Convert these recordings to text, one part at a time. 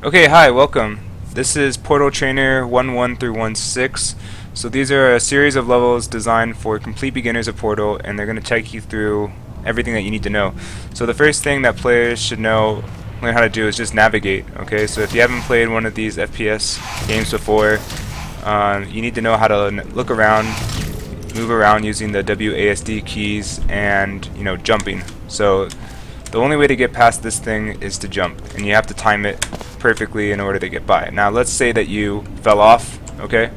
Okay, hi, welcome. This is Portal Trainer 11 through 16. So these are a series of levels designed for complete beginners of Portal, and they're going to take you through everything that you need to know. So the first thing that players should learn how to do is just navigate. Okay, so if you haven't played one of these FPS games before, you need to know how to look around, move around using the WASD keys, and jumping. So the only way to get past this thing is to jump, and you have to time it perfectly in order to get by. Now let's say that you fell off, okay?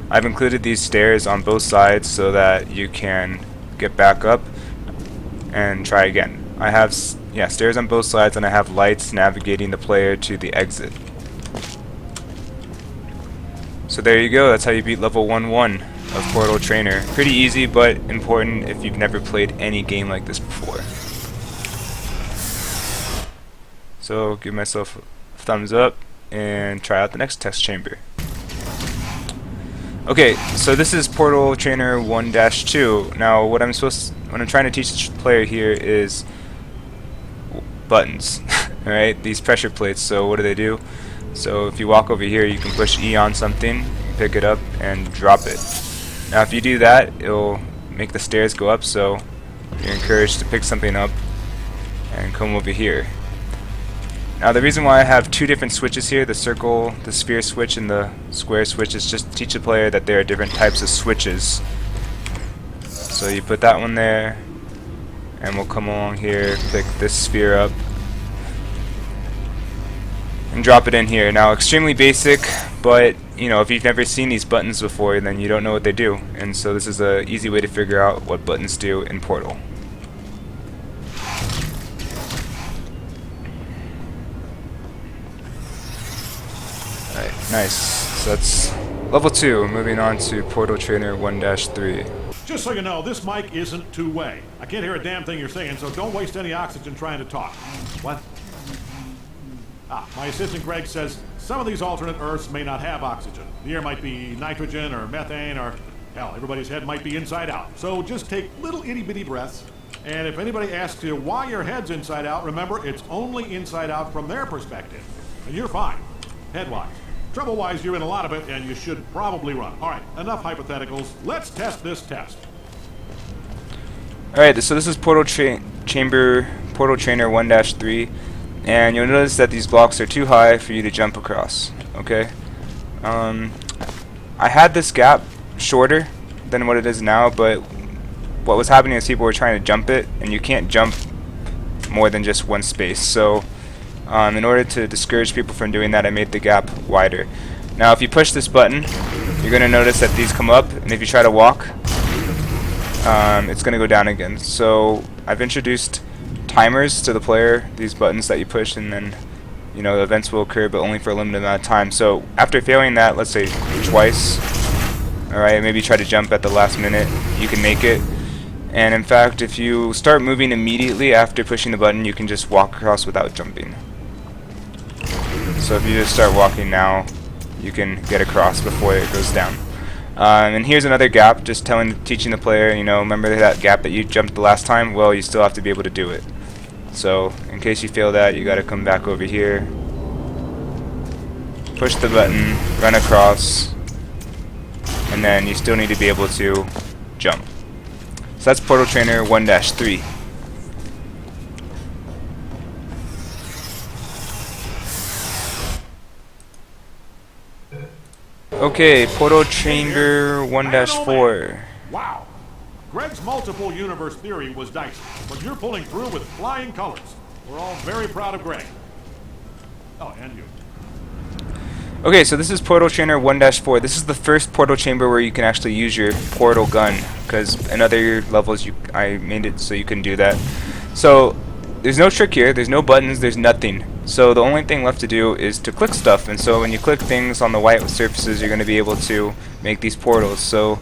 I've included these stairs on both sides so that you can get back up and try again. I have stairs on both sides, and I have lights navigating the player to the exit. So there you go, that's how you beat level 1-1 of Portal Trainer. Pretty easy, but important if you've never played any game like this before. So give myself a thumbs up and try out the next test chamber. Okay, so this is Portal Trainer 1-2. Now what I'm trying to teach the player here is buttons. Alright, these pressure plates. So what do? So if you walk over here, you can push E on something, pick it up, and drop it. Now if you do that, it'll make the stairs go up, so you're encouraged to pick something up and come over here. Now the reason why I have two different switches here, the sphere switch and the square switch, is just to teach the player that there are different types of switches. So you put that one there, and we'll come along here, pick this sphere up, and drop it in here. Now extremely basic, but if you've never seen these buttons before, then you don't know what they do. And so this is an easy way to figure out what buttons do in Portal. Nice. So that's level 2. Moving on to Portal Trainer 1-3. Just so you know, this mic isn't two-way. I can't hear a damn thing you're saying, so don't waste any oxygen trying to talk. What? My assistant Greg says some of these alternate Earths may not have oxygen. The air might be nitrogen or methane or, hell, everybody's head might be inside out. So just take little itty-bitty breaths, and if anybody asks you why your head's inside out, remember, it's only inside out from their perspective. And you're fine, head-wise. Trouble-wise, you're in a lot of it, and you should probably run. All right, enough hypotheticals. Let's test this test. All right, so this is Portal Trainer 1-3, and you'll notice that these blocks are too high for you to jump across. Okay. I had this gap shorter than what it is now, but what was happening is people were trying to jump it, and you can't jump more than just one space. So in order to discourage people from doing that, I made the gap wider. Now if you push this button, you're going to notice that these come up, and if you try to walk, it's going to go down again. So I've introduced timers to the player, these buttons that you push, and then the events will occur, but only for a limited amount of time. So after failing that, let's say twice, alright, maybe try to jump at the last minute, you can make it. And in fact, if you start moving immediately after pushing the button, you can just walk across without jumping. So if you just start walking now, you can get across before it goes down. And here's another gap, just teaching the player, remember that gap that you jumped the last time? Well, you still have to be able to do it. So in case you fail that, you got to come back over here, push the button, run across, and then you still need to be able to jump. So that's Portal Trainer 1-3. Okay, Portal Chamber 1-4. Wow. Greg's multiple universe theory was dicey, but you're pulling through with flying colors. We're all very proud of Greg. Oh, and you. Okay, so this is Portal Trainer 1-4. This is the first Portal Chamber where you can actually use your portal gun, because in other levels I made it so you can do that. So there's no trick here, there's no buttons, there's nothing. So the only thing left to do is to click stuff, and so when you click things on the white surfaces, you're going to be able to make these portals. So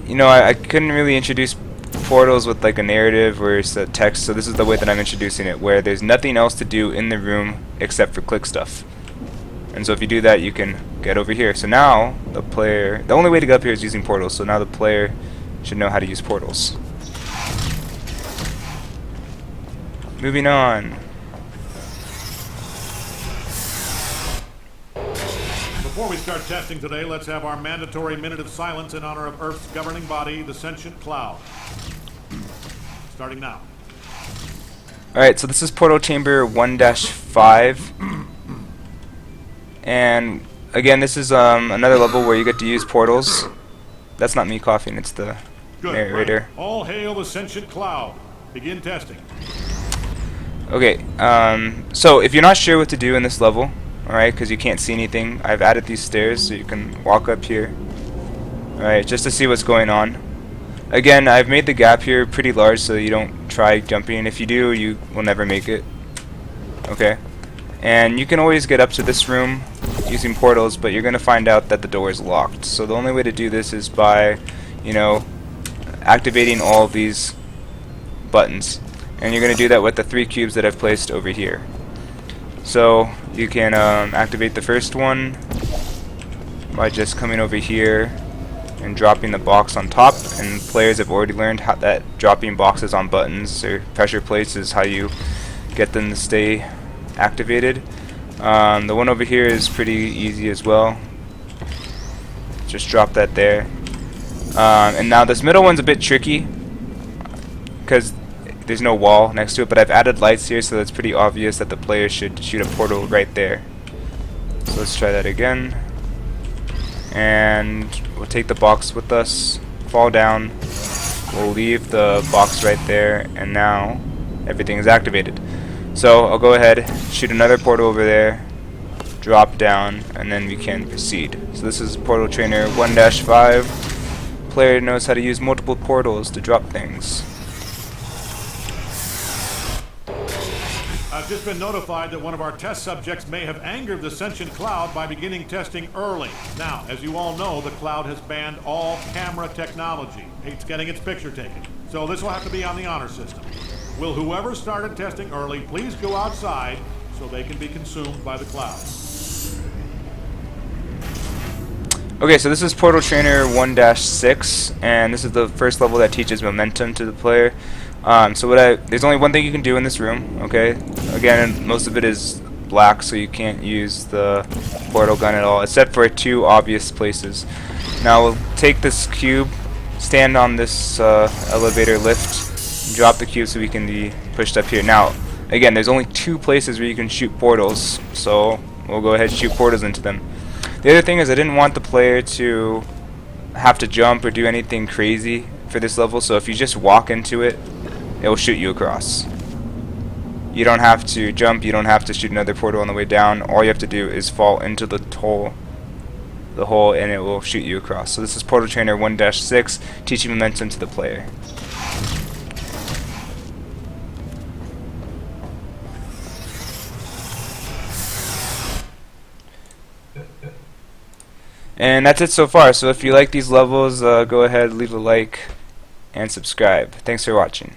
I couldn't really introduce portals with like a narrative or it's a text, so this is the way that I'm introducing it, where there's nothing else to do in the room except for click stuff. And so if you do that, you can get over here. So now the only way to get up here is using portals, so now the player should know how to use portals. Moving on. Before we start testing today, let's have our mandatory minute of silence in honor of Earth's governing body, the sentient cloud. Starting now. Alright, so this is portal chamber 1-5. And again, this is another level where you get to use portals. That's not me coughing, it's the Good. narrator. Right. All hail the sentient cloud. Begin testing. Okay, so if you're not sure what to do in this level, alright, because you can't see anything, I've added these stairs so you can walk up here. Alright, just to see what's going on. Again, I've made the gap here pretty large so you don't try jumping. If you do, you will never make it. Okay? And you can always get up to this room using portals, but you're going to find out that the door is locked. So the only way to do this is by, you know, activating all of these buttons. And you're going to do that with the 3 cubes that I've placed over here. So you can activate the first one by just coming over here and dropping the box on top, and players have already learned how that dropping boxes on buttons or pressure plates is how you get them to stay activated. The one over here is pretty easy as well. Just drop that there. And now this middle one's a bit tricky because there's no wall next to it, but I've added lights here so it's pretty obvious that the player should shoot a portal right there. So let's try that again. And we'll take the box with us, fall down, we'll leave the box right there, and now everything is activated. So I'll go ahead, shoot another portal over there, drop down, and then we can proceed. So this is Portal Trainer 1-5. Player knows how to use multiple portals to drop things. I've just been notified that one of our test subjects may have angered the sentient cloud by beginning testing early. Now, as you all know, the cloud has banned all camera technology. It's getting its picture taken. So this will have to be on the honor system. Will whoever started testing early please go outside so they can be consumed by the cloud? Okay, so this is Portal Trainer 1-6, and this is the first level that teaches momentum to the player. There's only one thing you can do in this room, okay? Again, most of it is black, so you can't use the portal gun at all, except for 2 obvious places. Now we'll take this cube, stand on this elevator lift, drop the cube so we can be pushed up here. Now, again, there's only 2 places where you can shoot portals, so we'll go ahead and shoot portals into them. The other thing is I didn't want the player to have to jump or do anything crazy for this level, so if you just walk into it, it will shoot you across. You don't have to jump, you don't have to shoot another portal on the way down. All you have to do is fall into the hole, and it will shoot you across. So this is Portal Trainer 1-6, teaching momentum to the player. And that's it so far. So if you like these levels, go ahead, leave a like, and subscribe. Thanks for watching.